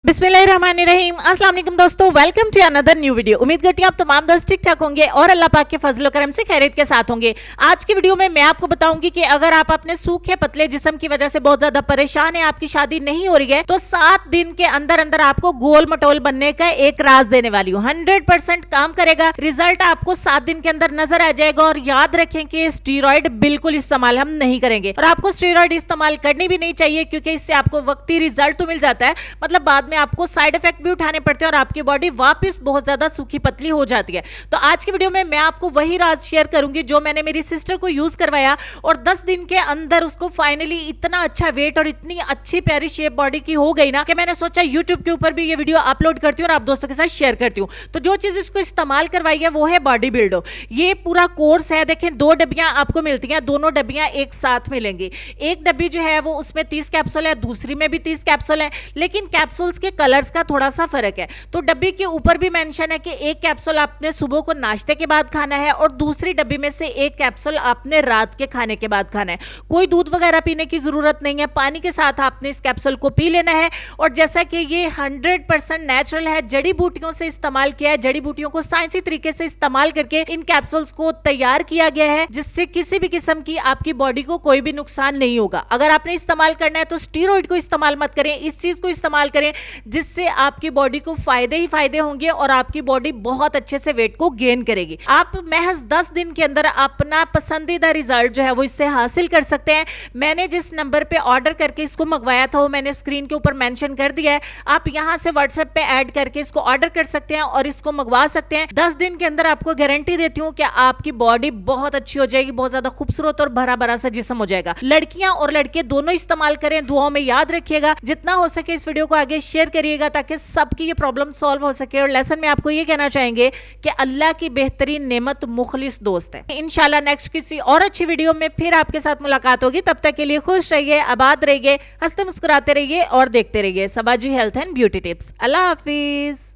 बिस्मिल्लाहिर्रहमानिर्रहीम। अस्सलाम वालेकुम दोस्तों, welcome to another new video. उम्मीद करती हूँ आप तमाम दोस्त ठीक ठाक होंगे और अल्लाह पाक के फजल करम से खैरियत के साथ होंगे। आज की वीडियो में मैं आपको बताऊंगी कि अगर आप अपने सूखे पतले जिस्म की वजह से बहुत ज्यादा परेशान है, आपकी शादी नहीं हो रही है, तो 7 दिन के अंदर अंदर आपको गोल मटोल बनने का एक राज देने वाली हूँ। 100% काम करेगा, रिजल्ट आपको 7 दिन के अंदर नजर आ जाएगा। और याद रखें कि स्टीरॉयड बिल्कुल इस्तेमाल हम नहीं करेंगे और आपको स्टीरॉयड इस्तेमाल करनी भी नहीं चाहिए, क्योंकि इससे आपको वक्ती रिजल्ट तो मिल जाता है, मतलब बाद में आपको साइड इफेक्ट भी उठाने पड़ते हैं और आपकी बॉडी वापस बहुत ज्यादा सूखी पतली हो जाती है। तो आज की वीडियो में मैं आपको वही राज शेयर करूंगी जो मैंने मेरी सिस्टर को यूज करवाया और 10 दिन के अंदर उसको फाइनली इतना अच्छा वेट और इतनी अच्छी प्यारी शेप बॉडी की हो गई ना कि मैंने सोचा यूट्यूब के ऊपर भी ये वीडियो अपलोड करती हूँ और आप दोस्तों के साथ शेयर करती हूँ। तो जो चीज इसको इस्तेमाल करवाई है वो है बॉडी बिल्डो। ये पूरा कोर्स है, देखें 2 डब्बियां आपको मिलती हैं, दोनों डब्बियां एक साथ मिलेंगी। एक डब्बी जो है वो उसमें 30 कैप्सूल है, दूसरी में भी 30 कैप्सूल है, लेकिन कैप्सूल्स के कलर्स का थोड़ा सा फर्क है। तो डब्बी के ऊपर भी मेंशन है कि एक कैप्सूल आपने सुबह को नाश्ते के बाद खाना है और दूसरी डब्बी में से एक कैप्सूल आपने रात के खाने के बाद खाना है। कोई दूध वगैरह पीने की जरूरत नहीं है, पानी के साथ आपने इस कैप्सूल को पी लेना है। और जैसा कि ये 100% नेचुरल है, जड़ी बूटियों से इस्तेमाल किया है, जड़ी बूटियों को साइंसी तरीके से इस्तेमाल करके इन कैप्सूल्स को तैयार किया गया है, जिससे किसी भी किस्म की आपकी बॉडी को कोई भी नुकसान नहीं होगा। अगर आपने इस्तेमाल करना है तो स्टीरॉयड को इस्तेमाल मत करें, इस चीज को इस्तेमाल करें जिससे आपकी बॉडी को फायदे ही फायदे होंगे और आपकी बॉडी बहुत अच्छे से वेट को गेन करेगी। आप महज 10 दिन के अंदर अपना पसंदीदा रिजल्ट जो है वो इससे हासिल कर सकते हैं। मैंने जिस नंबर पे ऑर्डर करके इसको मंगवाया था वो मैंने स्क्रीन के ऊपर मेंशन कर दिया है। आप यहां से व्हाट्सएप पे ऐड करके इसको ऑर्डर कर सकते हैं और इसको मंगवा सकते हैं। 10 दिन के अंदर आपको गारंटी देती हूँ कि आपकी बॉडी बहुत अच्छी हो जाएगी, बहुत ज्यादा खूबसूरत और भरा भरा सा जिस्म हो जाएगा। लड़कियां और लड़के दोनों इस्तेमाल करें, दुआओं में याद रखिएगा। जितना हो सके इस वीडियो को आगे शेयर करिएगा ताकि सबकी ये प्रॉब्लम सॉल्व हो सके। और लेसन में आपको ये कहना चाहेंगे कि अल्लाह की बेहतरीन नेमत मुखलिस दोस्त है। इंशाल्लाह नेक्स्ट किसी और अच्छी वीडियो में फिर आपके साथ मुलाकात होगी। तब तक के लिए खुश रहिए, आबाद रहिए, हंसते मुस्कुराते रहिए और देखते रहिए सबाजी हेल्थ एंड ब्यूटी टिप्स। अल्लाह हाफिज।